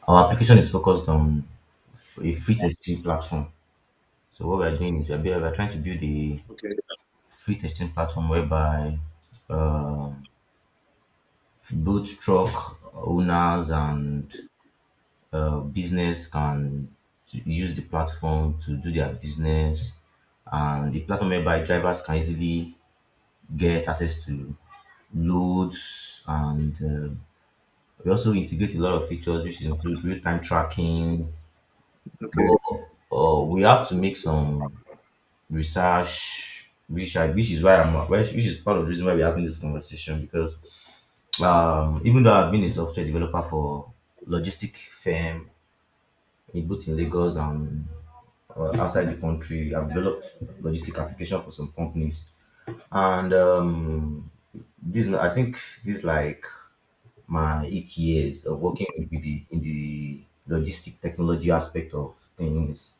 Our application is focused on a freight exchange platform. So what we're doing is we're trying to build a Okay. freight exchange platform whereby um, both truck owners and business can use the platform to do their business, and the platform whereby drivers can easily get access to loads, and we also integrate a lot of features which include real-time tracking. Okay. But we have to make some research, which is why which is part of the reason why we're having this conversation, because even though I've been a software developer for logistic firm both in Lagos and outside the country, I've developed logistic application for some companies, and this I think this is like my 8 years of working with in the logistic technology aspect of things.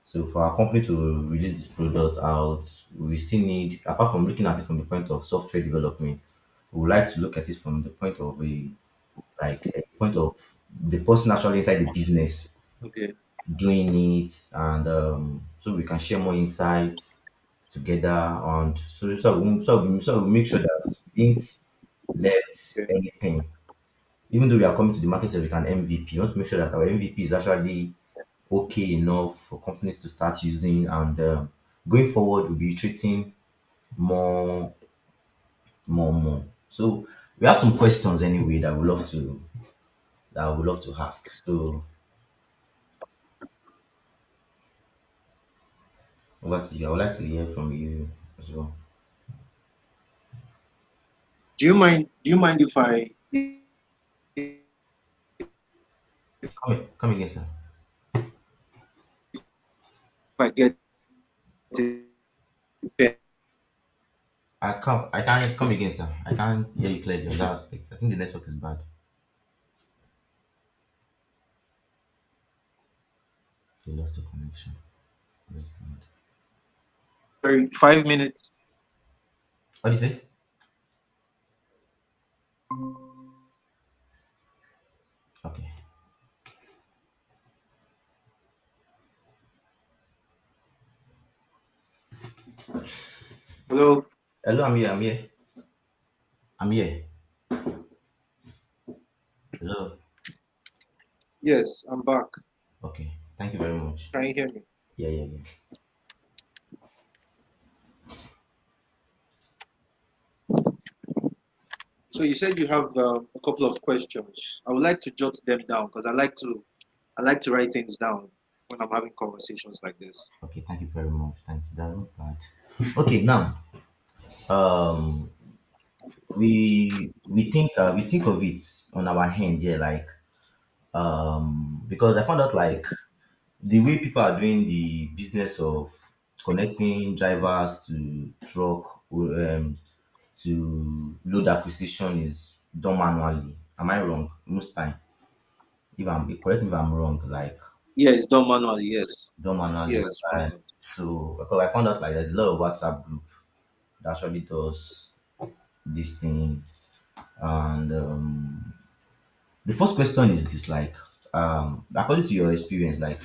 So for our company to release this product out, we still need, apart from looking at it from the point of software development, we would like to look at it from the point of a point of the person actually inside the business Okay. doing it, and so we can share more insights together, and so we make sure that we didn't left Okay. anything. Even though we are coming to the market with an MVP, we want to make sure that our MVP is actually okay enough for companies to start using, and going forward we'll be treating more, more. So we have some questions anyway that I would love to ask. So over to you. I would like to hear from you as well. Do you mind if Come again, sir. I get it? I can't come again, sir. I can't hear you clearly on that aspect. I think the network is bad. You lost the connection. That's bad. Sorry, 5 minutes. What do you say? Okay. Hello. Hello, I'm here. I'm here. I'm here. Hello. Yes, I'm back. Okay. Thank you very much. Can you hear me? Yeah, yeah, yeah. So you said you have a couple of questions. I would like to jot them down because I like to write things down when I'm having conversations like this. Okay. Thank you very much. Thank you. That's not bad. Okay. Now, um, we think of it on our hand. Yeah, like because I found out like the way people are doing the business of connecting drivers to truck to load acquisition is done manually. Am I wrong? Most time, if I'm correct me if I'm wrong, like Yeah, it's done manually. Yes. done manually. Yes, Whereby, manually. so because I found out like there's a lot of WhatsApp group that actually does this thing, and the first question is this, like according to your experience, like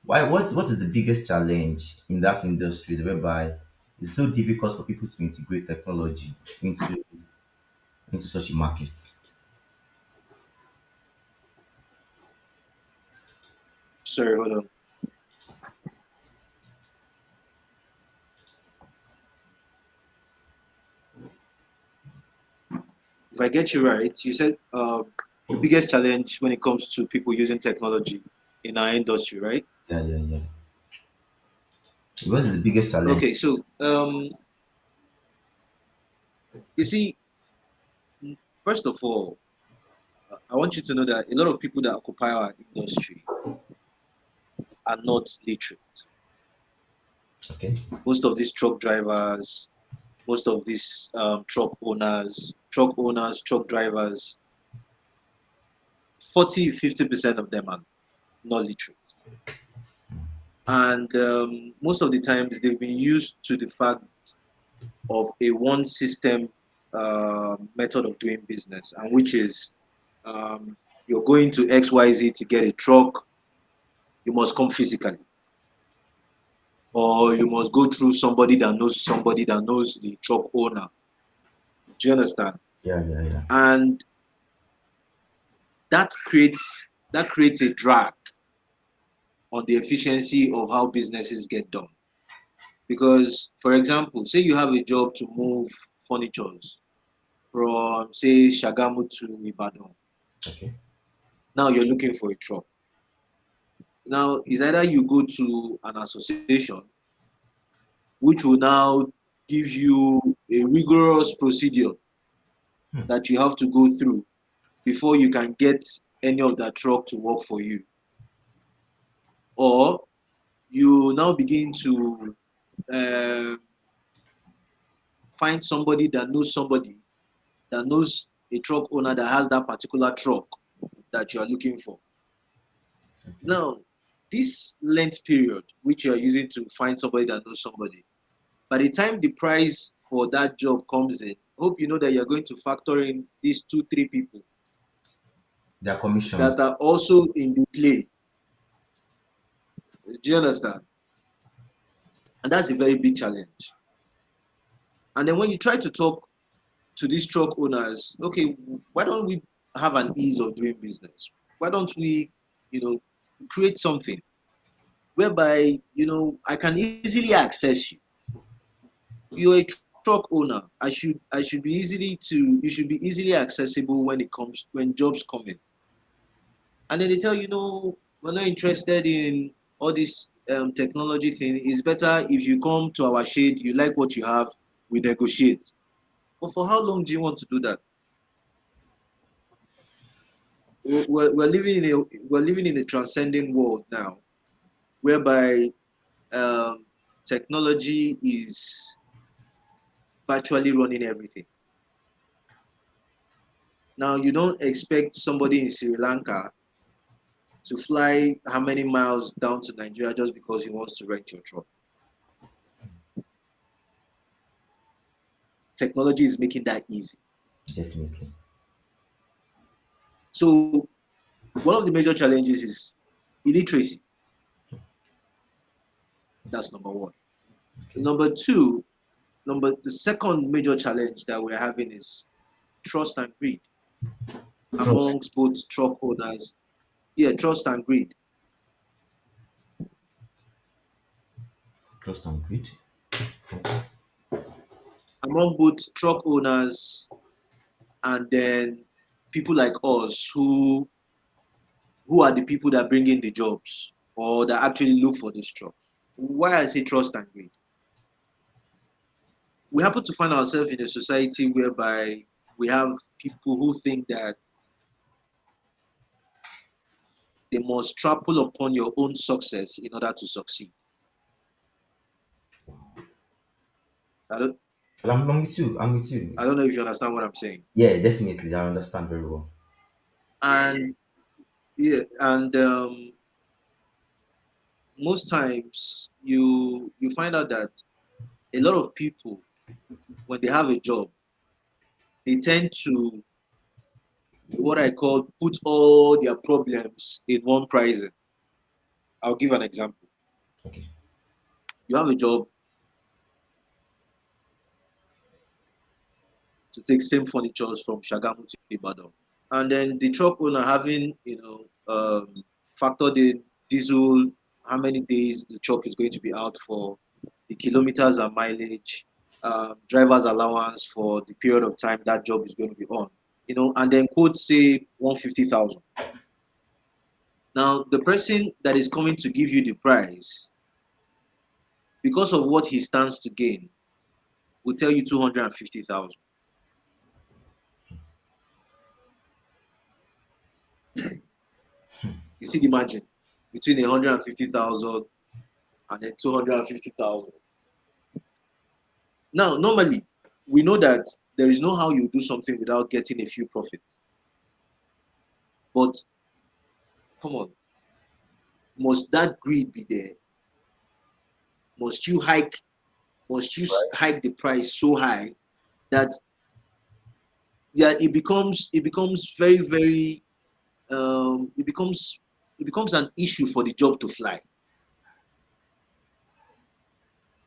what is the biggest challenge in that industry whereby it's so difficult for people to integrate technology into such a market? Sorry, hold on. If I get you right, you said the biggest challenge when it comes to people using technology in our industry, right? Yeah, yeah, yeah. What is the biggest challenge? Okay, so you see, first of all, I want you to know that a lot of people that occupy our industry are not literate. Okay. Most of these truck drivers, most of these truck owners, truck drivers, 40-50% of them are not literate. And most of the times they've been used to the fact of a one system method of doing business, and which is you're going to XYZ to get a truck, you must come physically. Or you must go through somebody that knows the truck owner. Do you understand? Yeah, yeah, yeah. And that creates a drag on the efficiency of how businesses get done. Because, for example, say you have a job to move furnitures from, say, Shagamu to Ibadan. Okay. Now you're looking for a truck. Now, it's either you go to an association, which will now give you a rigorous procedure Hmm. that you have to go through before you can get any of that truck to work for you. Or you now begin to uh, find somebody that knows a truck owner that has that particular truck that you are looking for. Okay. Now, this length period, which you are using to find somebody that knows somebody, by the time the price for that job comes in, hope you know that you're going to factor in these two, three people Their that commissions. are also in the play. Do you understand? And that's a very big challenge. And then when you try to talk to these truck owners, okay, why don't we have an ease of doing business? Why don't we, you know, create something whereby, I can easily access you. You're a truck owner. You should be easily accessible when jobs come in. And then they tell you, no, we're not interested in all this technology thing. It's better if you come to our shade, you like what you have, we negotiate. But for how long do you want to do that? We're living in a transcending world now, whereby um, technology is virtually running everything. Now, you don't expect somebody in Sri Lanka to fly how many miles down to Nigeria just because he wants to rent your truck. Technology is making that easy. Definitely. So, one of the major challenges is illiteracy. That's number one. Okay. Number two, the second major challenge that we're having is trust and greed Trust. amongst both truck owners. Yeah, trust and greed Trust and greed. among both truck owners and then people like us who are the people that bring in the jobs or that actually look for these jobs. Why I say trust and greed? We happen to find ourselves in a society whereby we have people who think that they must trample upon your own success in order to succeed. I don't, Well, I'm with you. I'm with you. I don't know if you understand what I'm saying. Yeah, definitely. I understand very well. And yeah, and most times you find out that a lot of people, when they have a job, they tend to what I call put all their problems in one pricing. I'll give an example. Okay. You have a job to take same furnitures from Shagamu to Ibadan, and then the truck owner having factored in diesel, how many days the truck is going to be out for, the kilometers and mileage, driver's allowance for the period of time that job is going to be on, and then quote say 150,000. Now the person that is coming to give you the price, because of what he stands to gain, will tell you 250,000. You see the margin between 150,000 and then 250,000. Now, normally, we know that there is no how you do something without getting a few profits. But come on, must that greed be there? Must you hike? Must you hike the price so high that, yeah, it becomes very very it becomes an issue for the job to fly.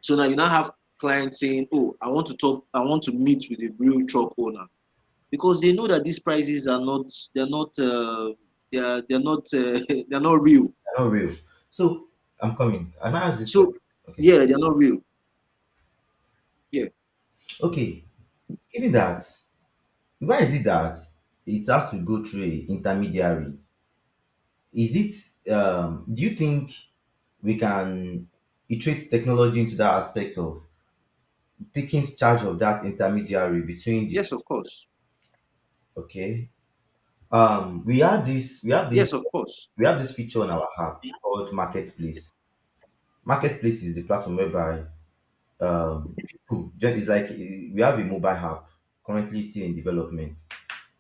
So now you now have clients saying, "Oh, I want to meet with the real truck owner," because they know that these prices are not, they're not, they're not real. They're not real. So I'm coming. And I ask this question. So Okay. yeah, they're not real. Yeah. Okay. Given that, why is it that it has to go through a intermediary? Is it do you think we can iterate technology into that aspect of taking charge of that intermediary between the Yes, two? of course. Okay. We have this we have this Yes, of course. we have this feature on our app called Marketplace. Marketplace is the platform whereby it's like we have a mobile app currently still in development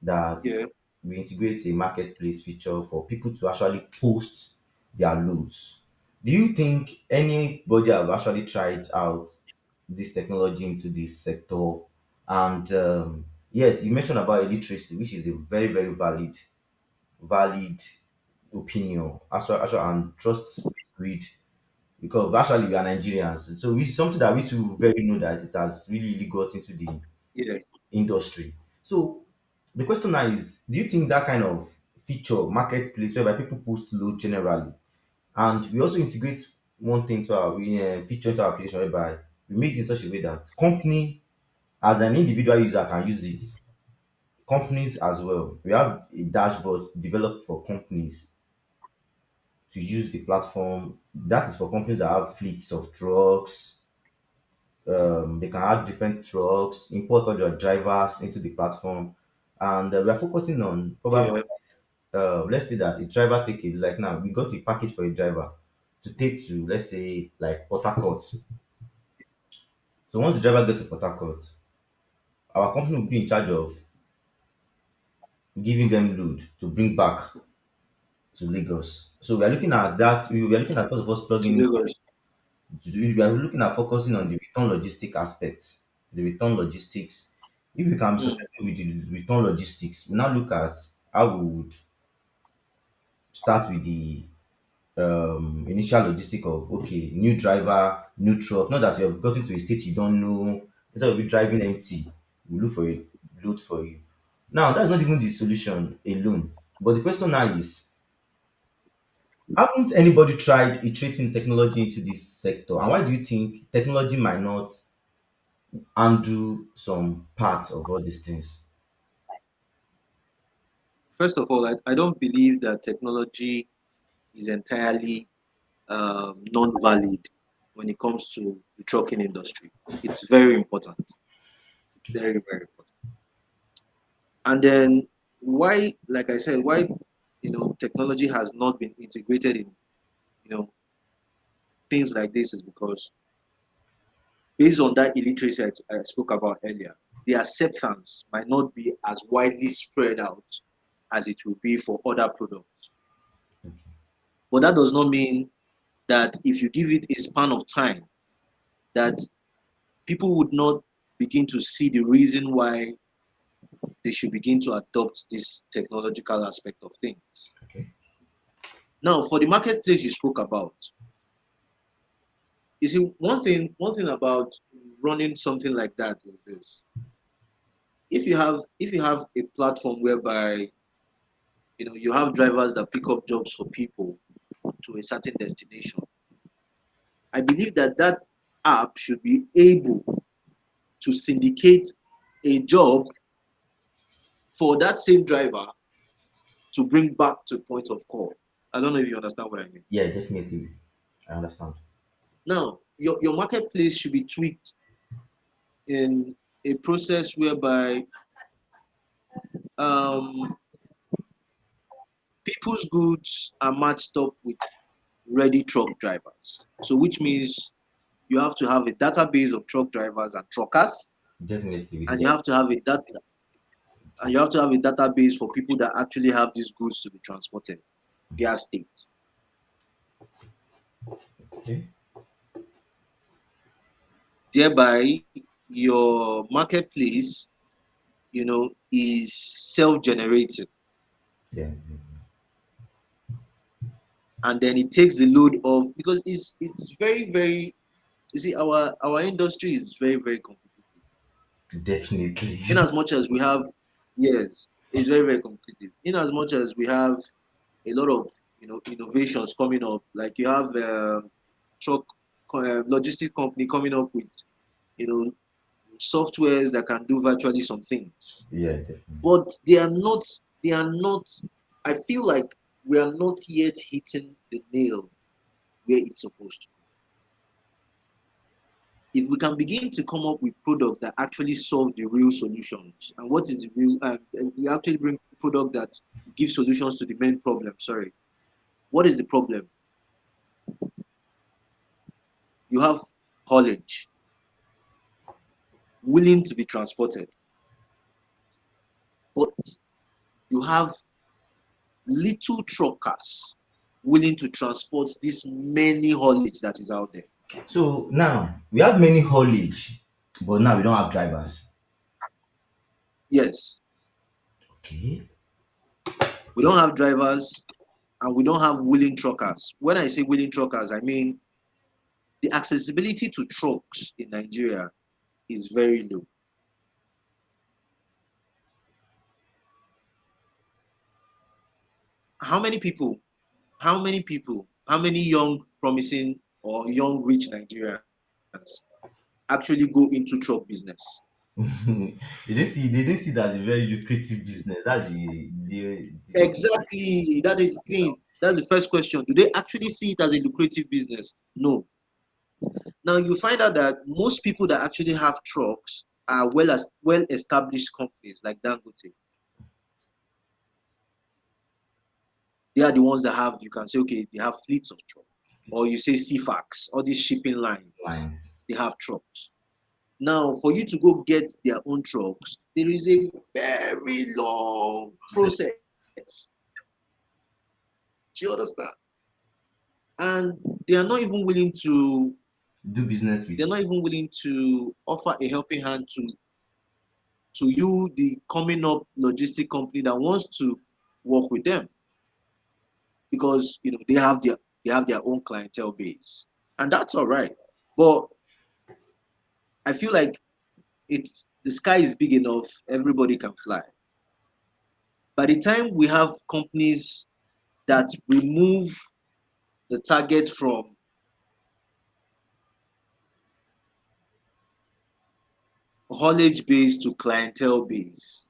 that Yeah. we integrate a marketplace feature for people to actually post their loads. Do you think anybody have actually tried out this technology into this sector? And yes, you mentioned about illiteracy, which is a very, very valid opinion. Actually, and trust read because actually we are Nigerians, so it's something that we too very know that it has really got into the Yeah. industry. So the question now is, do you think that kind of feature marketplace whereby people post load generally, and we also integrate one thing to our feature into our application whereby we make it in such a way that company as an individual user can use it, companies as well. We have a dashboard developed for companies to use the platform. That is for companies that have fleets of trucks. They can add different trucks, import all your drivers into the platform, and we are focusing on probably Yeah. let's say that a driver take it like now we got a package for a driver to take to let's say like Port Harcourt. So once the driver gets to Port Harcourt, our company will be in charge of giving them load to bring back to Lagos. So we are looking at that. We are looking at first of all To plugging. Lagos. We are looking at focusing on the return logistic aspect, the return logistics. If we can be Mm. successful with the return logistics, we now look at how we would start with the initial logistic of okay, new driver, new truck. Not that you have gotten to a state you don't know. Instead of you driving empty, we look for a load for you. Now that's not even the solution alone. But the question now is, haven't anybody tried iterating technology into this sector? And why do you think technology might not undo some parts of all these things? First of all, I don't believe that technology is entirely non-valid when it comes to the trucking industry. It's very important, very, very important. And then why, like I said, why technology has not been integrated in you know things like this is because based on that illiteracy I spoke about earlier, the acceptance might not be as widely spread out as it will be for other products. But that does not mean that if you give it a span of time, that people would not begin to see the reason why they should begin to adopt this technological aspect of things. Okay. Now, for the marketplace you spoke about, you see, one thing about running something like that is this: if you have a platform whereby you have drivers that pick up jobs for people to a certain destination, I believe that that app should be able to syndicate a job for that same driver to bring back to point of call. I don't know if you understand what I mean. Yeah, definitely. I understand. Now, your marketplace should be tweaked in a process whereby um, people's goods are matched up with ready truck drivers. So, which means you have to have a database of truck drivers and truckers, Definitely with and the you have to have a database for people that actually have these goods to be transported via state. okay. Thereby, your marketplace, is self-generated. Yeah. and then it takes the load off, because it's very, very, you see, our industry is very, very competitive. Definitely. In as much as we have, yes, it's very, very competitive. In as much as we have a lot of, innovations coming up, like you have truck logistic company coming up with, you know softwares that can do virtually some things, Yeah, definitely. but they are not. I feel like we are not yet hitting the nail where it's supposed to. If we can begin to come up with products that actually solve the real solutions, and what is the real, we actually bring product that give solutions to the main problem. Sorry, what is the problem? You have haulage willing to be transported, but you have little truckers willing to transport this many haulage that is out there. So now we have many haulage, but now we don't have drivers. Yes, Okay. we don't have drivers and we don't have willing truckers. When I say willing truckers, I mean the accessibility to trucks in Nigeria is very low. How many people, how many young, promising, or young, rich Nigerians actually go into truck business? They didn't see that as a very lucrative business. That's the Exactly. That is the thing. That's the first question. Do they actually see it as a lucrative business? No. Now you find out that most people that actually have trucks are well established companies like Dangote. They are the ones that have, you can say, okay, they have fleets of trucks. Or you say CFAX, all these shipping lines, line. they have trucks. Now, for you to go get their own trucks, there is a very long process. Do you understand? And they are not even willing to Do business they're with not even willing to offer a helping hand to you, the coming up logistic company that wants to work with them, because they have their own clientele base, and that's all right. But I feel like it's the sky is big enough, everybody can fly. By the time we have companies that remove the target from haulage base to clientele base,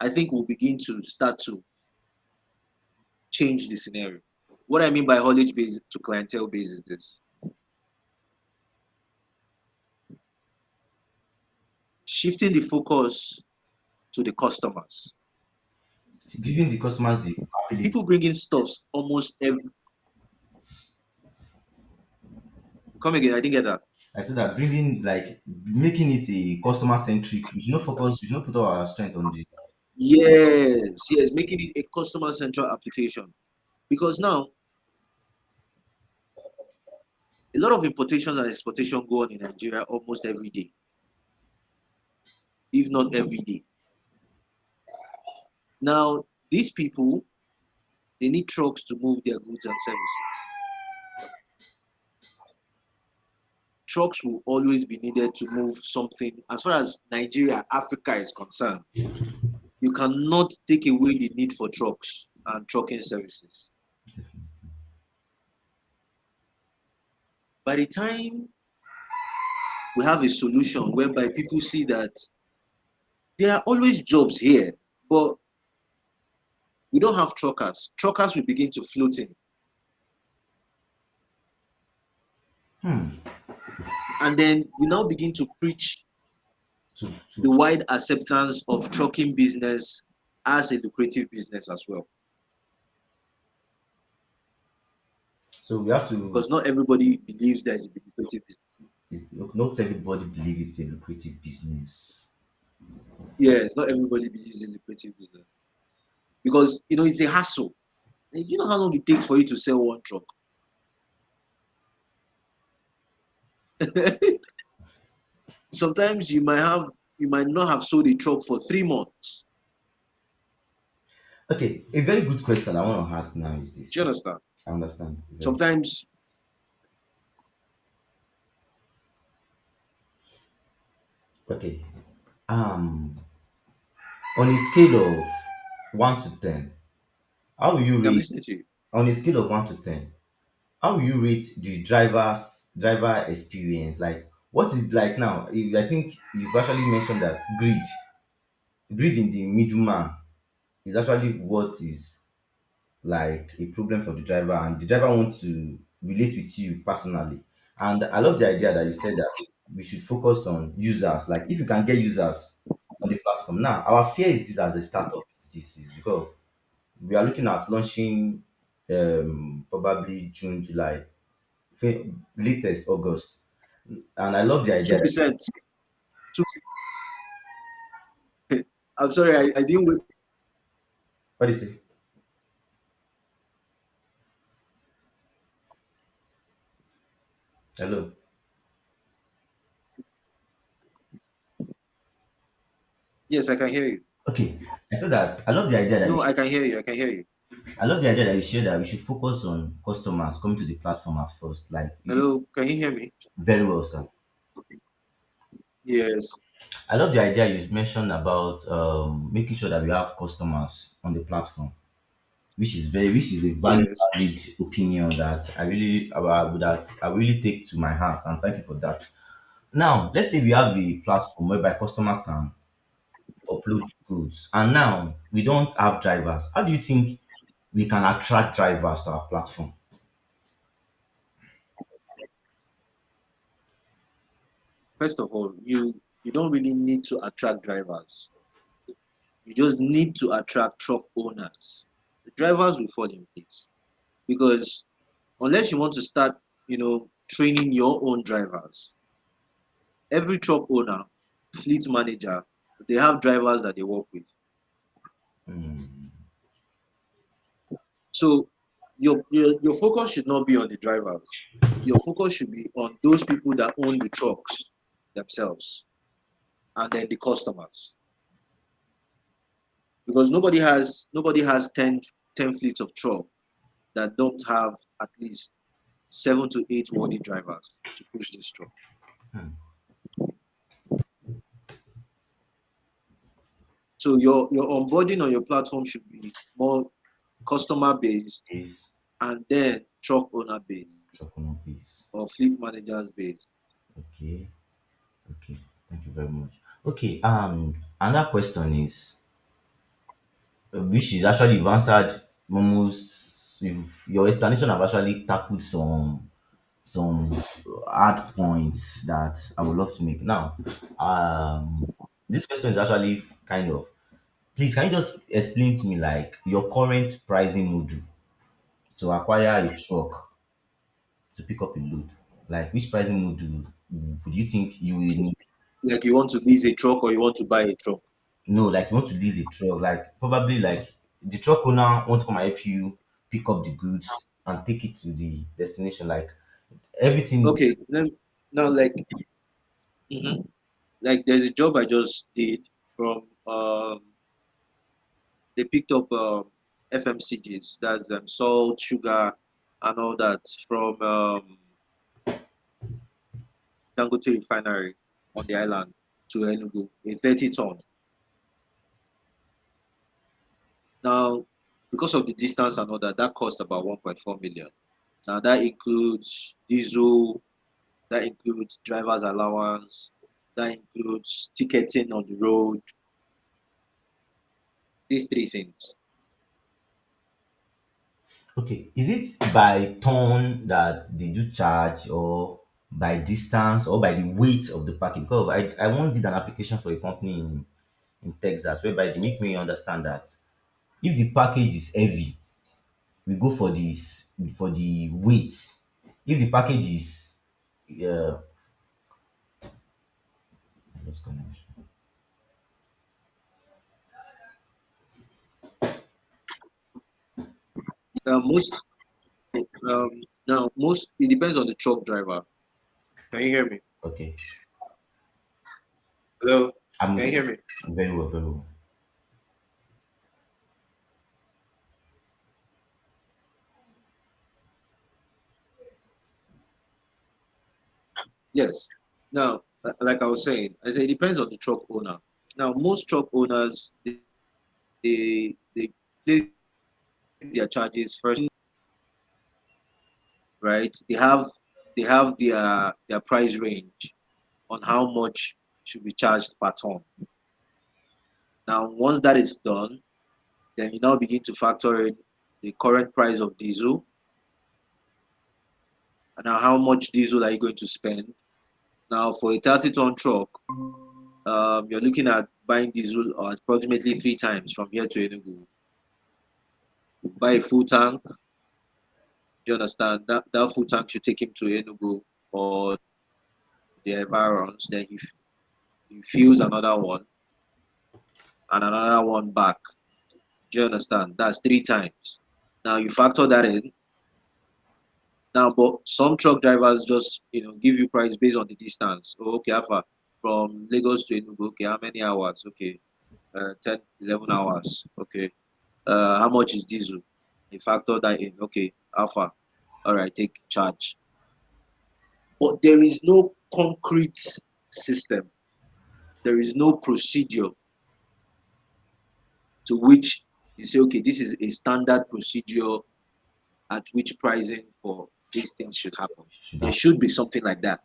I think we'll begin to start to change the scenario. What I mean by haulage base to clientele base is this: shifting the focus to the customers. giving the customers the ability. People bring in stuffs almost every. Come again, I didn't get that. I said that bringing like making it a customer centric. We should not focus. We should not put our strength on the. Yes, yes, making it a customer central application. Because now a lot of importation and exportation go on in Nigeria almost every day, if not every day. Now, these people, they need trucks to move their goods and services. Trucks will always be needed to move something. As far as Nigeria, Africa is concerned, you cannot take away the need for trucks and trucking services. By the time we have a solution whereby people see that there are always jobs here, but we don't have truckers. Truckers will begin to float in. Hmm. And then we now begin to preach To the wide acceptance of trucking business as a lucrative business as well. so we have to. Because not everybody believes there is a lucrative business. Not everybody believes it's a lucrative business. Yes, not everybody believes in lucrative business. Because it's a hassle. And you know how long it takes for you to sell one truck? Sometimes you might not have sold a truck for 3 months. Okay, a very good question I want to ask now is Do you this: understand? I understand. Very. Sometimes, Okay. Um, on a scale of 1 to 10, how will you I'm rate? listening to you. On a scale of 1 to 10, how will you rate the driver experience? Like, what is like now? I think you've actually mentioned that greed in the middleman is actually what is like a problem for the driver, and the driver wants to relate with you personally. And I love the idea that you said that we should focus on users. Like, if you can get users on the platform now, our fear is this as a startup. This is because we are looking at launching probably June, July, latest August. And I love the idea Two that, percent. Two. I'm sorry, I didn't wait. what do you say? Hello. Yes, I can hear you. Okay. I said that I love the idea that No, I can hear you. I can hear you. I love the idea that you share that we should focus on customers coming to the platform at first. Like, you should Hello, can you hear me? very well, sir. Yes. I love the idea you mentioned about making sure that we have customers on the platform, which is a Yes. valid opinion that I really take to my heart, and thank you for that. Now, let's say we have a platform whereby customers can upload goods, and now we don't have drivers. How do you think we can attract drivers to our platform? First of all, you don't really need to attract drivers. You just need to attract truck owners. The drivers will fall in place because unless you want to start, training your own drivers, every truck owner, fleet manager, they have drivers that they work with. Hmm. So your focus should not be on the drivers. Your focus should be on those people that own the trucks themselves and then the customers. Because nobody has 10 fleets of truck that don't have at least 7 to 8 worthy drivers to push this truck. So your onboarding on your platform should be more customer based Is and then truck owner based Sokono, please. or fleet managers based. Okay. Okay. Thank you very much. Okay. Another question is, which is actually you've answered almost. If your explanation have actually tackled some hard points that I would love to make. Now, this question is actually kind of. Please, can you just explain to me like your current pricing model to acquire a truck to pick up a load? Like, which pricing model would you think you will need? Like you want to lease a truck or you want to buy a truck. No, like you want to lease a truck, like probably like the truck owner wants to come and help you pick up the goods and take it to the destination. Like everything. Okay, now mhm. Like there's a job I just did from they picked up FMCGs, that's salt, sugar, and all that from Dangote refinery on the island to Enugu, a 30 ton. Now, because of the distance and all that, that cost about 1.4 million. Now that includes diesel, that includes driver's allowance, that includes ticketing on the road, these three things. Okay, is it by ton that they do charge, or by distance, or by the weight of the package? Because I once did an application for a company in Texas whereby they make me understand that if the package is heavy, we go for the weight. If the package is lost connection. Most now most it depends on the truck driver. Can you hear me? Okay, Hello, I'm can you with you. hear me? Very well, very well. Yes. Now, like I was saying, I say it depends on the truck owner. Now, most truck owners they place their charges first, right? They have their price range on how much should be charged per ton. Now, once that is done, then you now begin to factor in the current price of diesel. And now, how much diesel are you going to spend? Now, for a 30-ton truck, you're looking at buying diesel approximately 3 times from here to Enugu. Buy a full tank. Do you understand? That full tank should take him to Enugu or the environs. Then he fills another one and another one back. Do you understand? That's 3 times. Now you factor that in. Now, but some truck drivers just give you price based on the distance. Oh, okay, Alpha from Lagos to Enugu. Okay, how many hours? Okay, 10, 11 hours. Okay, how much is diesel? You factor that in. Okay, Alpha. All right, take charge. But there is no concrete system. There is no procedure to which you say, okay, this is a standard procedure at which pricing for these things should happen. Should There have. should be something like that.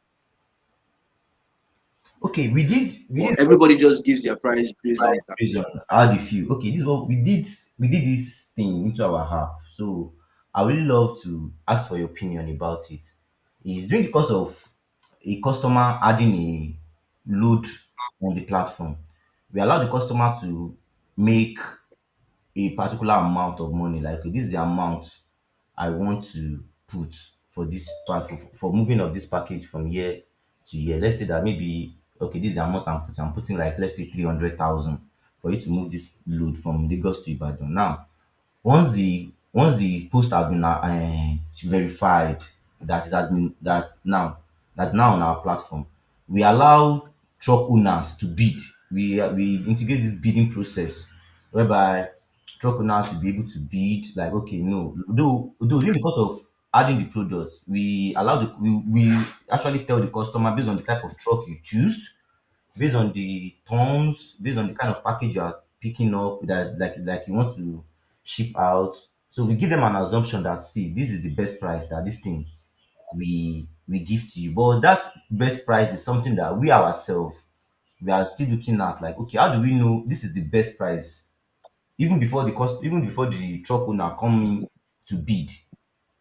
Okay, we But did everybody just gives their price based on price the based calculation. on how they feel. Okay, this is what we did. We did this thing into our app. So I really love to ask for your opinion about it. Is during the course of a customer adding a load on the platform, we allow the customer to make a particular amount of money. Like this is the amount I want to put for this for moving of this package from year to year. Let's say that maybe okay, this is the amount I'm putting. I'm putting like let's say 300,000 for you to move this load from Lagos to Ibadan. Now, once the post has been verified that it has been that's now on our platform, we allow truck owners to bid. We integrate this bidding process whereby truck owners will be able to bid like okay no though because of adding the product we allow we actually tell the customer based on the type of truck you choose, based on the tons, based on the kind of package you are picking up that like you want to ship out. So we give them an assumption that see this is the best price that this thing we give to you. But that best price is something that we ourselves we are still looking at like okay, how do we know this is the best price? Even before the truck owner come in to bid.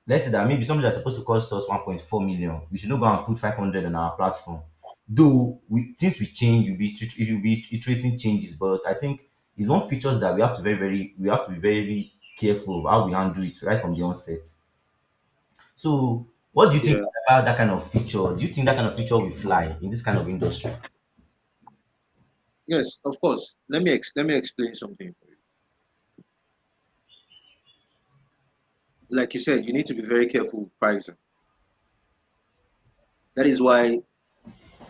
Let's say that maybe something that's supposed to cost us 1.4 million, we should not go and put 500 on our platform. Though since we change, you'll be iterating changes, but I think it's one features that we have to be very careful of how we handle it right from the onset. So, what do you think Yeah. about that kind of feature? Do you think that kind of feature will fly in this kind of industry? Yes, of course. Let me explain something for you. Like you said, you need to be very careful with pricing. That is why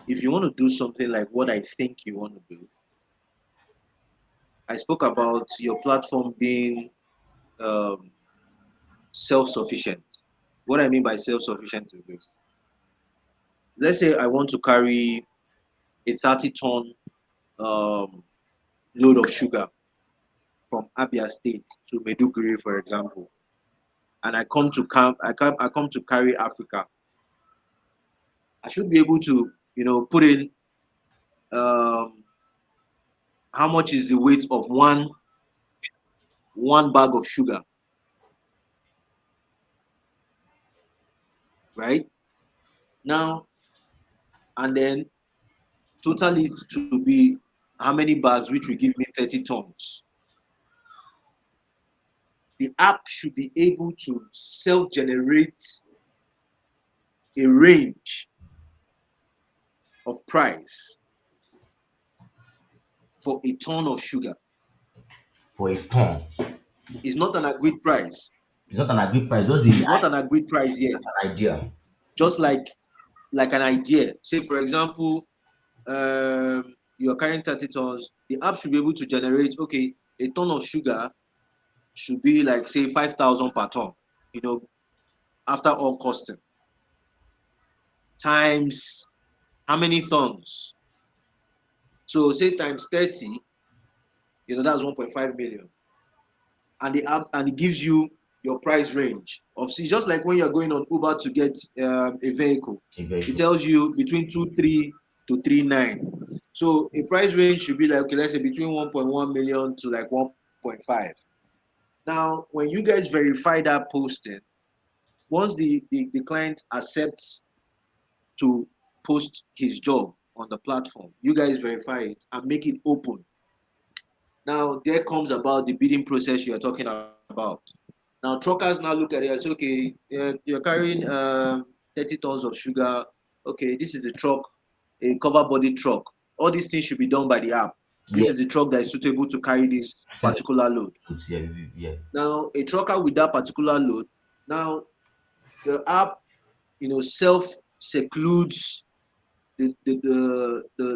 if you want to do something like what I think you want to do, I spoke about your platform being um, self-sufficient. What I mean by self-sufficient is this. Let's say I want to carry a 30-ton um, load of sugar from Abia State to Meduguri, for example, and I come to carry Africa. I should be able to, put in um, how much is the weight of one bag of sugar, right? Now and then total it to be how many bags, which will give me 30 tons. The app should be able to self-generate a range of price for a ton of sugar. For a ton, It's not an agreed price. it's not an agreed price, just It's not an agreed price yet. an idea. Just like an idea. Say, for example, you're carrying 30 tons. The app should be able to generate, okay, a ton of sugar should be like, say, 5,000 per ton, you know, after all costing, times. how many tons. So say times 30, that's 1.5 million. And the app and it gives you your price range of, see, just like when you're going on Uber to get a vehicle, A very it good. tells you between 2.3 to 3.9. So a price range should be like, okay, let's say between 1.1 million to like 1.5. Now, when you guys verify that posting, once the client accepts to post his job on the platform, you guys verify it and make it open. Now, there comes about the bidding process you're talking about. Now, truckers now look at it and say, okay, you're carrying 30 tons of sugar. Okay, this is a truck, a cover body truck. All these things should be done by the app. This Yeah. is the truck that is suitable to carry this Send it particular load. to yeah, yeah. Now, a trucker with that particular load, now the app, self secludes the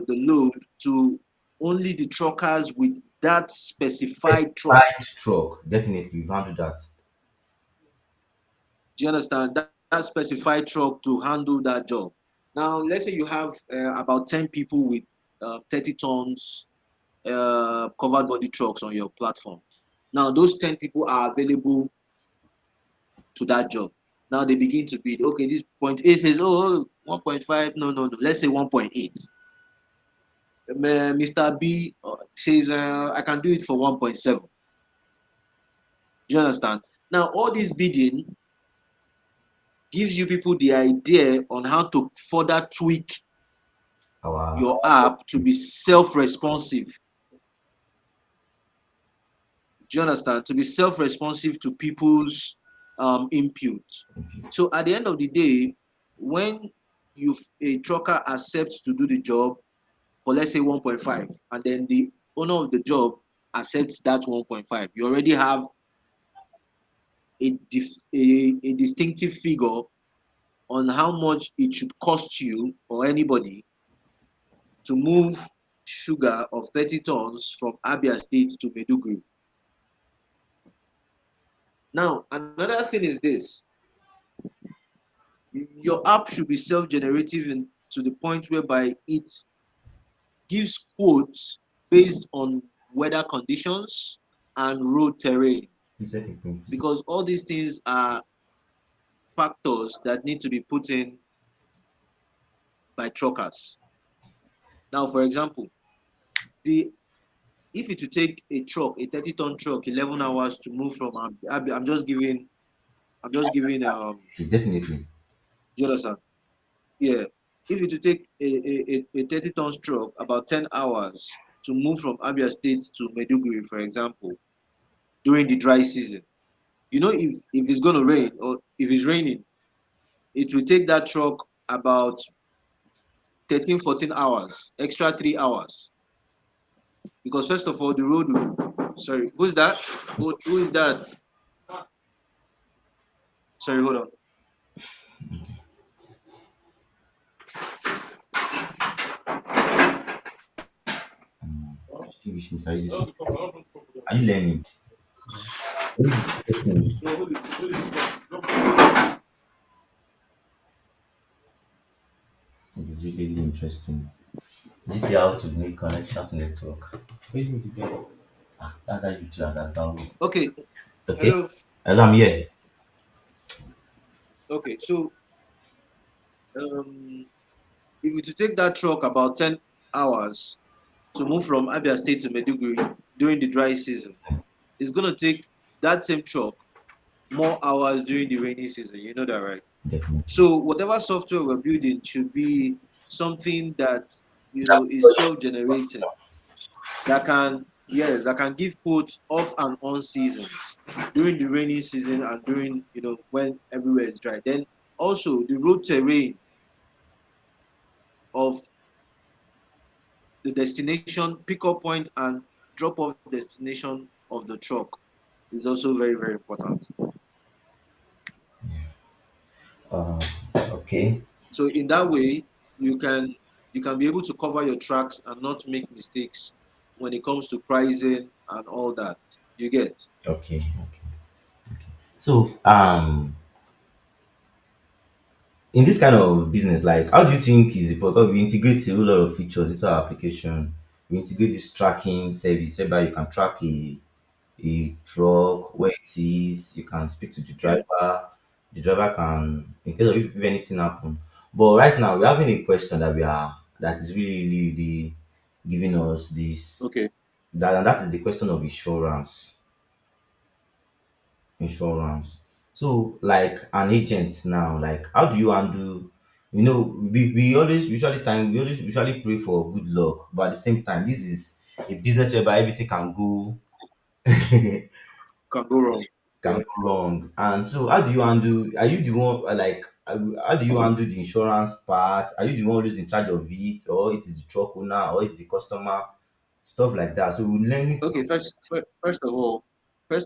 load to only the truckers with that specified truck. Specified truck. Definitely, we've handled that. Do you understand? That specified truck to handle that job. Now, let's say you have about 10 people with 30 tons covered body trucks on your platform. Now, those 10 people are available to that job. Now they begin to bid. Okay, this point A says, oh, 1.5. No, no, no. Let's say 1.8. Mr. B says, I can do it for 1.7. Do you understand? Now, all this bidding gives you people the idea on how to further tweak Our your app to be self-responsive. Do you understand? To be self-responsive to people's input. So at the end of the day, when a trucker accepts to do the job for, let's say, 1.5, and then the owner of the job accepts that 1.5, you already have a distinctive figure on how much it should cost you or anybody to move sugar of 30 tons from Abia State to Meduguri. Now, another thing is this: your app should be self-generative to the point whereby it gives quotes based on weather conditions and road terrain, is everything. because all these things are factors that need to be put in by truckers. Now, for example, the if it to take a truck, a 30-ton truck, 11 hours to move from I'm just giving Definitely. you understand? Yeah. If it to take a 30-ton truck about 10 hours to move from Abia State to Meduguri, for example, during the dry season, if it's gonna rain or if it's raining, it will take that truck about 13, 14 hours, extra 3 hours. Because first of all, the road will, sorry, who's that? Who is that? Sorry, hold on. I think we should study this. Are you learning? What is interesting? It is really, really interesting. You see how to make connection to network. That's how you do as a download. Okay, Okay. hello. Hello, I'm here. Okay, so um, if you to take that truck about 10 hours to move from Abia State to Meduguri during the dry season, it's gonna take that same truck more hours during the rainy season. You know that, right? Definitely. So whatever software we're building should be something that is That's self-generating, that can give quotes off and on seasons, during the rainy season and during when everywhere is dry. Then also the road terrain of the destination pickup point and drop off destination of the truck is also very, very important. okay. So in that way, you can you can be able to cover your tracks and not make mistakes when it comes to pricing and all that. You get? Okay. Okay. So, in this kind of business, like how do you think is it? Because we integrate a whole lot of features into our application. We integrate this tracking service whereby you can track a truck where it is. You can speak to the Yeah. driver. The driver can, in case of if anything happen. But right now we're having a question that is really, really, really giving us this, Okay. that, and that is the question of insurance. Insurance. So like an agent now, like how do you handle, we always usually pray for good luck, but at the same time, this is a business whereby everything can go Can go wrong. can Yeah. go wrong. And so how do you handle, are you the one like how do you handle the insurance part? Are you the one who's in charge of it, or it is the truck owner, or it's the customer? Stuff like that. So we learn to Okay. First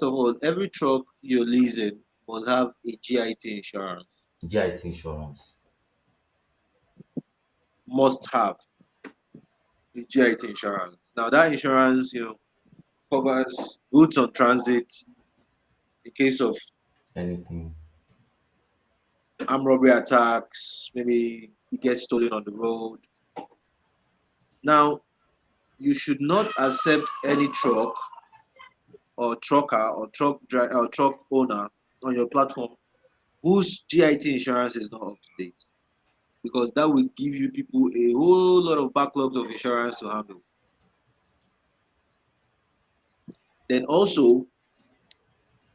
of all, every truck you're leasing must have a GIT insurance. GIT insurance. Must have a GIT insurance. Now that insurance, covers goods on transit in case of Anything. armed robbery attacks, maybe it gets stolen on the road. Now, you should not accept any truck or trucker or truck owner on your platform whose GIT insurance is not up to date, because that will give you people a whole lot of backlogs of insurance to handle. Then also,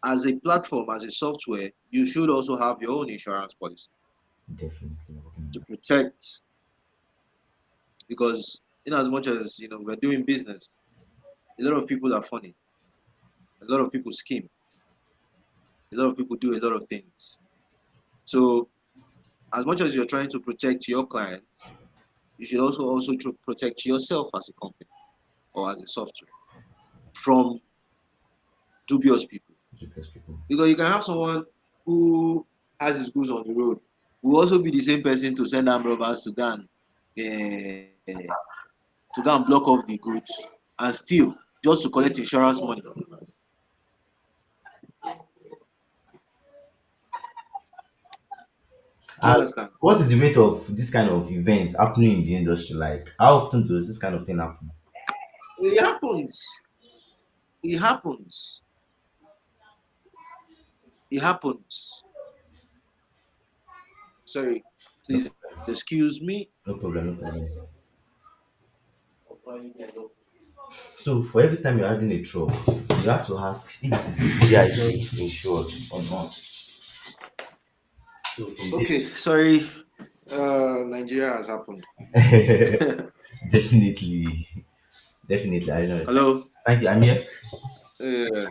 as a platform, as a software, you should also have your own insurance policy Definitely working on to that. protect, because in as much as we're doing business, a lot of people are funny, a lot of people scheme, a lot of people do a lot of things. So as much as you're trying to protect your clients, you should also protect yourself as a company or as a software from dubious people. GPS people. Because you can have someone who has his goods on the road will also be the same person to send armed robbers to go and block off the goods and steal just to collect insurance money. Do you And understand? what is the rate of this kind of events happening in the industry? Like, how often does this kind of thing happen? It happens. It happens. It happens. Sorry, No please problem. excuse me. No problem. No problem. So, for every time you're adding a truck, you have to ask if it is GIC insured or not. So, from Okay, sorry. Nigeria has happened. there, definitely, definitely, I know. Hello. Thank you. I'm here. Uh,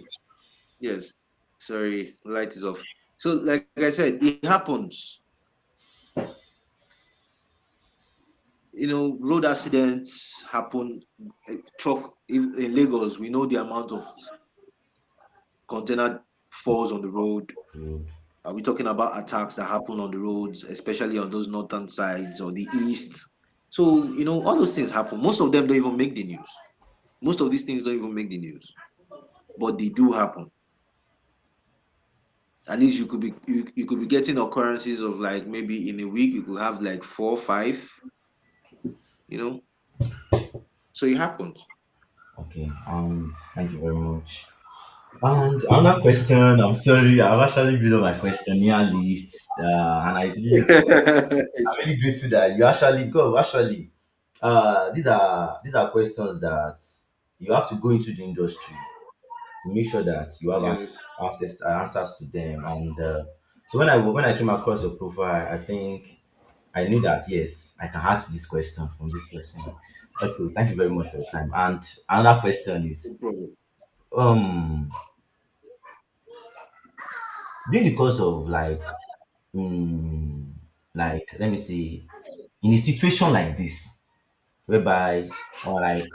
yes. Sorry, light is off. So, like I said, it happens. Road accidents happen. Truck in Lagos, we know the amount of container falls on the road. Road. Are we talking about attacks that happen on the roads, especially on those northern sides or the east? So, all those things happen. Most of them don't even make the news. Most of these things don't even make the news, but they do happen. At least you could be getting occurrences of like maybe in a week you could have like 4 5, you know. So it happens. Okay. Thank you very much. And another question. I'm sorry, I've actually built up my questionnaire list, and I'm really grateful that you actually go. Actually, these are questions that you have to go into the industry to make sure that you have Yes. answers to them. And so when I came across your profile, I think I knew that yes, I can ask this question from this person. Okay, thank you very much for your time. And another question No is, problem. um, during the course of mm, like let me say, in a situation like this, whereby or like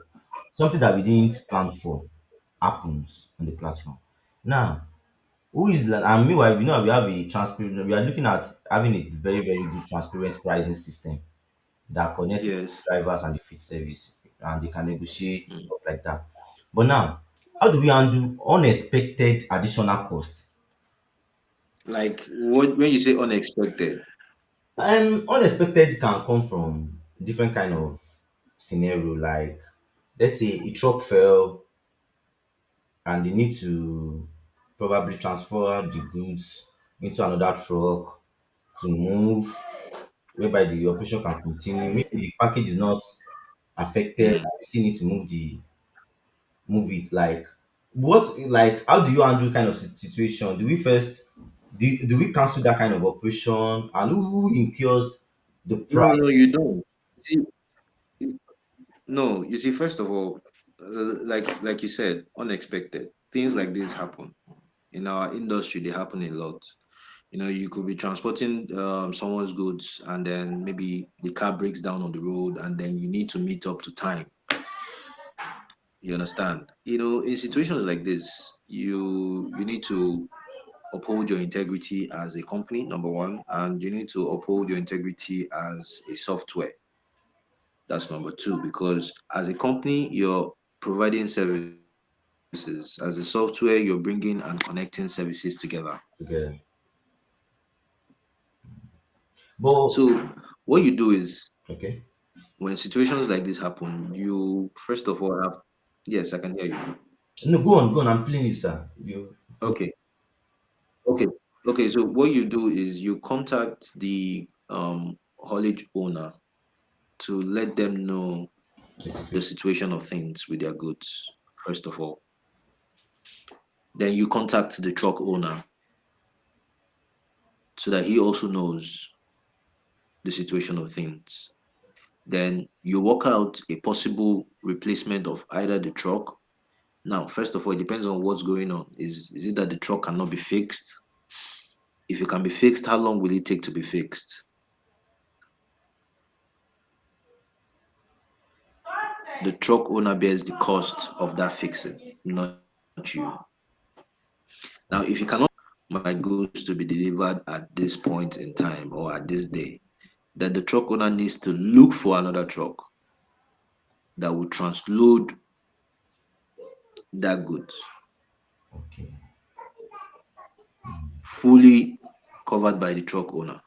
something that we didn't plan for happens on the platform. Now, who is that? And meanwhile, we know we have a transparent. We are looking at having a very, very good transparent pricing system that connects with Yes. the drivers and the fleet service, and they can negotiate stuff like that. But now, how do we handle unexpected additional costs? Like what when you say unexpected? Unexpected can come from different kind of scenario. Like, let's say a truck fell and they need to probably transfer the goods into another truck to move, whereby the operation can continue. Maybe the package is not affected, Mm. and we still need to move it. Like, what, like, how do you handle kind of situation? Do we first do we cancel that kind of operation, and who incurs the No, price? no, you don't. See, no, you see, first of all, like you said, unexpected things like this happen in our industry. They happen a lot. You could be transporting someone's goods, and then maybe the car breaks down on the road, and then you need to meet up to time. You understand? In situations like this, you need to uphold your integrity as a company, number one, and you need to uphold your integrity as a software. That's number two, because as a company, you're providing services. As a software, you're bringing and connecting services together. Okay. But So, what you do is okay. when situations like this happen, you first of all have, yes, I can hear you. No, go on. I'm feeling you, sir. You Okay, okay, okay. So, what you do is you contact the haulage owner to let them know the the situation. situation of things with their goods, first of all. Then you contact the truck owner so that he also knows the situation of things. Then you work out a possible replacement of either the truck. Now, first of all, it depends on what's going on. Is it that the truck cannot be fixed? If it can be fixed, how long will it take to be fixed? The truck owner bears the cost of that fixing, not you. Now, if you cannot my goods to be delivered at this point in time or at this day, then the truck owner needs to look for another truck that will transload that goods Okay. fully covered by the truck owner.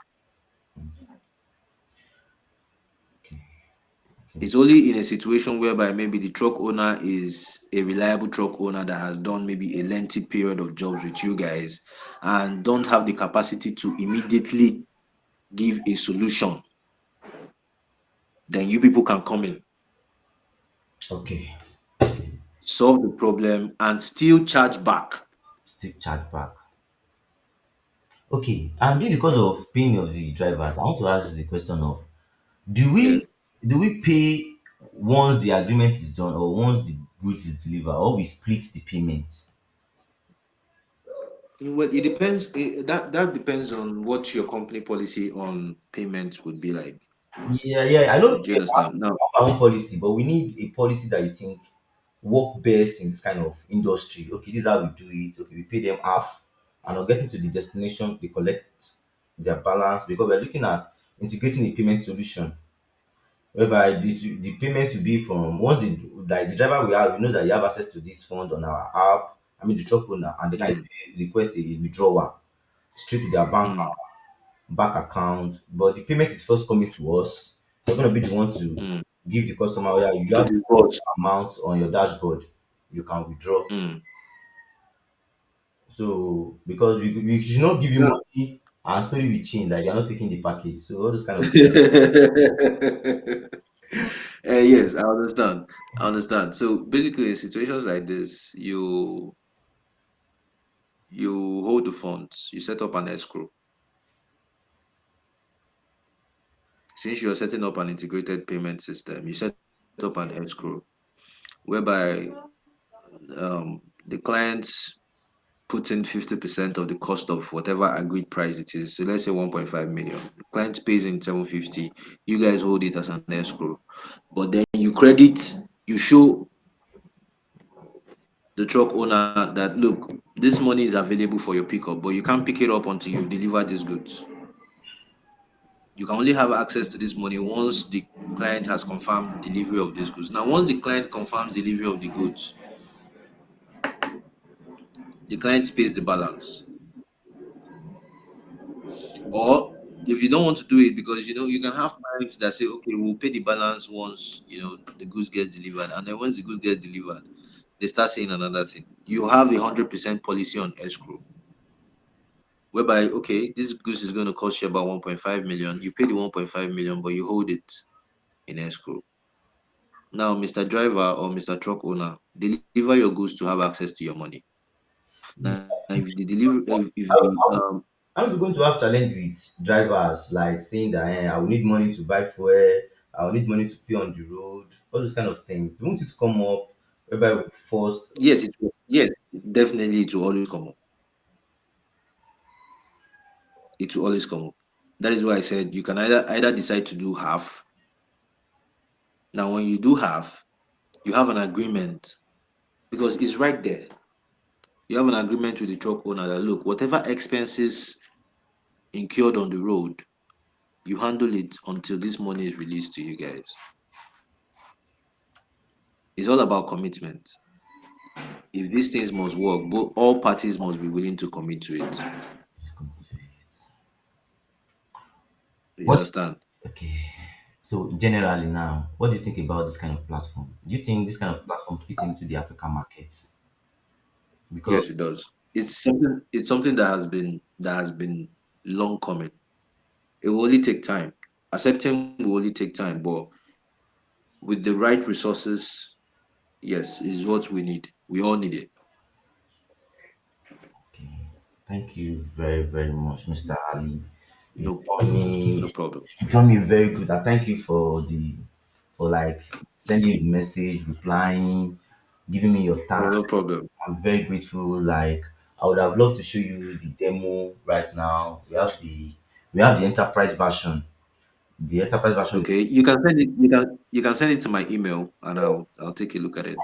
Okay. Okay. It's only in a situation whereby maybe the truck owner is a reliable truck owner that has done maybe a lengthy period of jobs with you guys and don't have the capacity to immediately give a solution, then you people can come in, Okay. solve the problem, and still charge back. Still charge back. Okay. And due because of paying of the drivers, I want to ask the question of, do Yeah. we do we pay once the agreement is done, or once the goods is delivered, or we split the payment? Well, it depends. That depends on what your company policy on payment would be like. Yeah, yeah. I know Do you we have understand? Now, our own policy, but we need a policy that you think work best in this kind of industry. Okay, this is how we do it. Okay, we pay them half, and on getting to the destination, they collect their balance, because we're looking at integrating a payment solution whereby the payment will be from once the, like, the driver, we know that you have access to this fund on our app. I mean the truck owner, and they can mm, easily request a withdrawal straight to their mm, bank account, but the payment is first coming to us. We're going to be the one to mm, give the customer, "Oh, yeah, you to have divorce. amount on your dashboard, you can withdraw." Mm. So because we should not give you No. money and story will change that you're not taking the package. So all those kind of Yes, I understand. I understand. So basically, in situations like this, you hold the funds, you set up an escrow. Since you're setting up an integrated payment system, you set up an escrow whereby the clients put in 50% of the cost of whatever agreed price it is. So let's say 1.5 million. The client pays in 750. You guys hold it as an escrow. But then you credit, you show the truck owner that look, this money is available for your pickup, but you can't pick it up until you deliver these goods. You can only have access to this money once the client has confirmed delivery of these goods. Now, once the client confirms delivery of the goods, the client pays the balance. Or If you don't want to do it, because you can have clients that say, okay, we'll pay the balance once the goods gets delivered, and then once the goods get delivered, they start saying another thing. You have 100% policy on escrow, whereby, okay, this goods is going to cost you about 1.5 million. You pay the 1.5 million, but you hold it in escrow. Now, Mr. Driver or Mr. Truck owner, deliver your goods to have access to your money. Now, if the deliver, if the I'm going to have challenge with drivers like saying that I will need money to buy fuel, I will need money to pay on the road, all those kind of things. We want it to come up whereby we first. yes, yes, definitely it will always come up. It will always come up. That is why I said you can either decide to do half. Now, when you do half, you have an agreement, because it's right there. You have an agreement with the truck owner that, look, whatever expenses incurred on the road, you handle it until this money is released to you guys. It's all about commitment. If these things must work, both all parties must be willing to commit to it. You What? understand? Okay. So generally now, what do you think about this kind of platform? Do you think this kind of platform fit into the African markets? Because Yes, it does. It's something that has been long coming. It will only take time. Accepting will only take time, but with the right resources, yes, is what we need. We all need it. okay, thank you very very much, Mr. Ali. You've No, done no me, problem. you've done me very good. I thank you for like sending the message, replying, giving me your No, time. no problem. I'm very grateful. Like I would have loved to show you the demo right now. We have the enterprise version. The enterprise version is Okay, you can send it. You can send it to my email, and I'll take a look at it.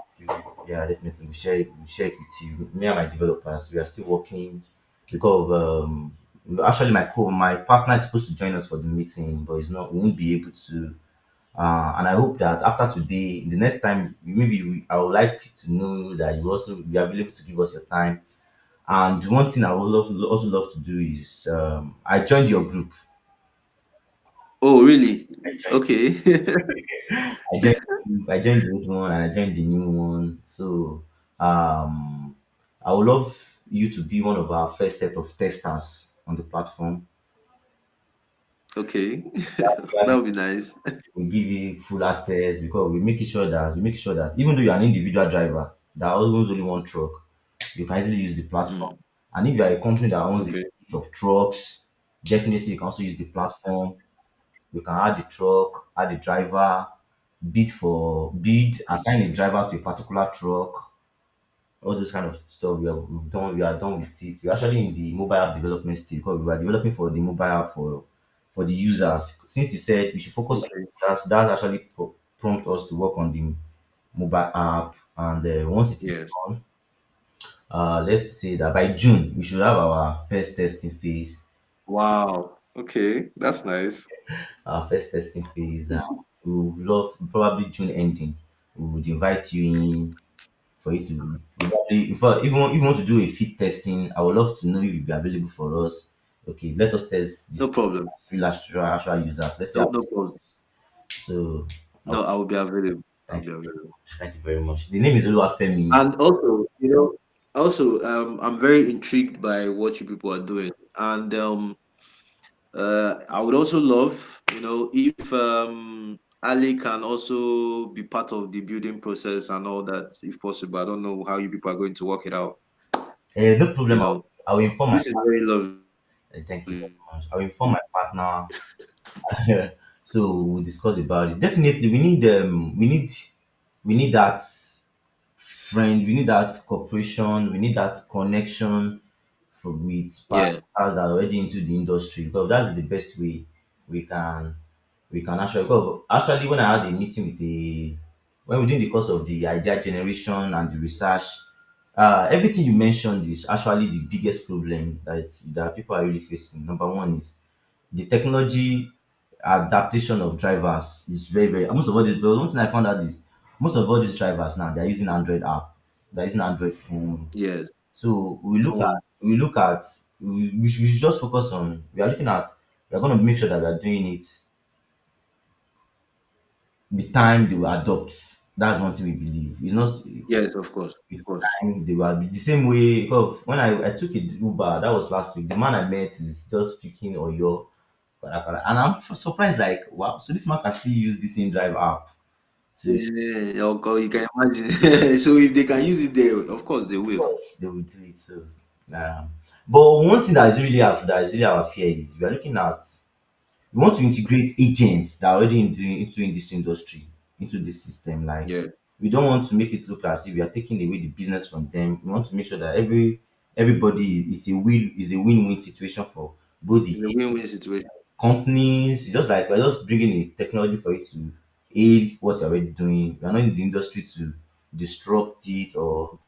yeah, definitely. We share it with you. Me and my developers, we are still working because of actually my partner is supposed to join us for the meeting, but he's not. We won't be able to. And I hope that after today, the next time, I would like to know that you also be available to give us your time. And one thing I would also love to do is I joined your group. Oh, really? I joined Okay. I joined the old one and I joined the new one. So um I would love you to be one of our first set of testers on the platform. Okay. Yeah, That would be nice. we give you full access because we make sure that even though you're an individual driver that owns only one truck, you can easily use the platform. Mm, And if you are a company that owns a okay. fleet of trucks, definitely you can also use the platform. You can add the truck, add the driver, assign a driver to a particular truck, all those kind of stuff we are done with it. We're actually in the mobile app development stage because we are developing for the mobile app for the users. Since you said we should focus on Okay. users, that actually prompt us to work on the mobile app. And once it is Yes. done, let's say that by June we should have our first testing phase. Wow. Okay. That's nice. Our first testing phase. We would love probably June ending. We would invite you in for you to probably if I even want to do a fit testing. I would love to know if you'll be available for us. Okay, let us test No this problem. real actual users. Let's see No, how no it problem. goes. So No, I will be available. I'll thank be you very available. much. Thank you very much. The name is Oluwafemi. And also, I'm very intrigued by what you people are doing, and I would also love, if Ali can also be part of the building process and all that, if possible. I don't know how you people are going to work it out. No problem. You I will, know, I will inform my this is very lovely. thank you very much. I will inform my partner. So we'll discuss about it. Definitely, we need that friend. We need that cooperation. We need that connection with Yeah, partners that are already into the industry because that's the best way we can actually because actually when I had a meeting with the when within the course of the idea generation and the research, everything you mentioned is actually the biggest problem that people are really facing. Number one is the technology adaptation of drivers is very very most of all this but one thing I found out is most of all these drivers now they're using Android app, they're using Android phone. yes. So Phone. we should just focus on we are looking at we're going to make sure that we are doing it the time they will adopt. That's one thing we believe. It's not Yes, of course, with of course. time they will be the same way. Because when I took a Uber, that was last week. The man I met is just speaking Oyo, and I'm surprised. Like, wow, so this man can still use the same drive app to. Yeah, okay, you can imagine. So if they can use it there, of course they will. Course, they will do it. So, um, but one thing that is really our fear is we are looking at. We want to integrate agents that are already into in this industry into this system. Like, Yeah, we don't want to make it look as if we are taking away the business from them. We want to make sure that everybody is a win-win situation for both the it's a win-win situation. companies. It's just like we're just bringing a technology for it to aid what you're already doing. We're not in the industry to disrupt it, or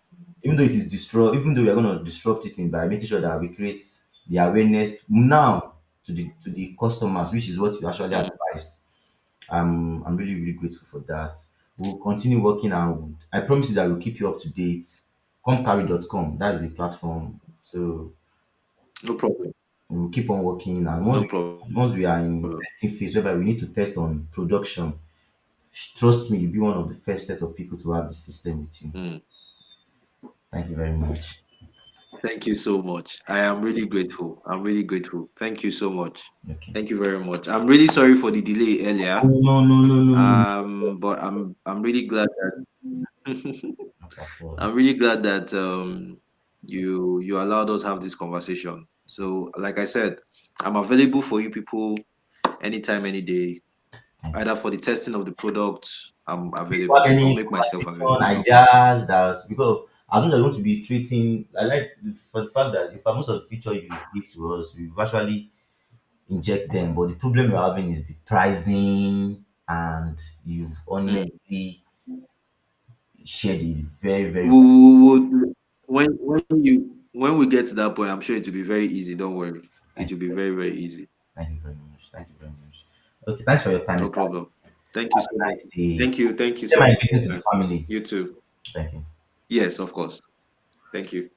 even though we're gonna disrupt it by making sure that we create the awareness now to the customers, which is what you actually Mm, advised. I'm really, really grateful for that. We'll continue working, and I promise you that we'll keep you up to date. Comecari.com, that's the platform. So no problem. we'll keep on working, and once No we once we are in problem. testing phase whereby we need to test on production, trust me, you'll be one of the first set of people to have the system with you. Mm. Thank you very much. Thank you so much. I am really grateful. I'm really grateful. Thank you so much. Okay. Thank you very much. I'm really sorry for the delay Oh, earlier. no, no, no, no, no. But I'm really glad that Not at all. I'm really glad that you allowed us have this conversation. So, like I said, I'm available for you people anytime, any day. Thank you. Either for the testing of the product, I'm Do you have available. I'll any make myself conversation available. No problem. ideas that because I think they're going to be treating. I like for the fact that if most of the feature you give to us, we've actually inject them, but the problem you're having is the pricing, and you've Mm. honestly shared it very, very well. When we get to that point, I'm sure it will be very easy. Don't worry. It Thank will you. be very, very easy. Thank you very much. Thank you very much. Okay, thanks for your time, No Mr. problem. Thank you Have so a much. nice day. Thank you. Thank you Say so my much for greetings to your the time. family. You too. Thank you. Yes, of course. Thank you.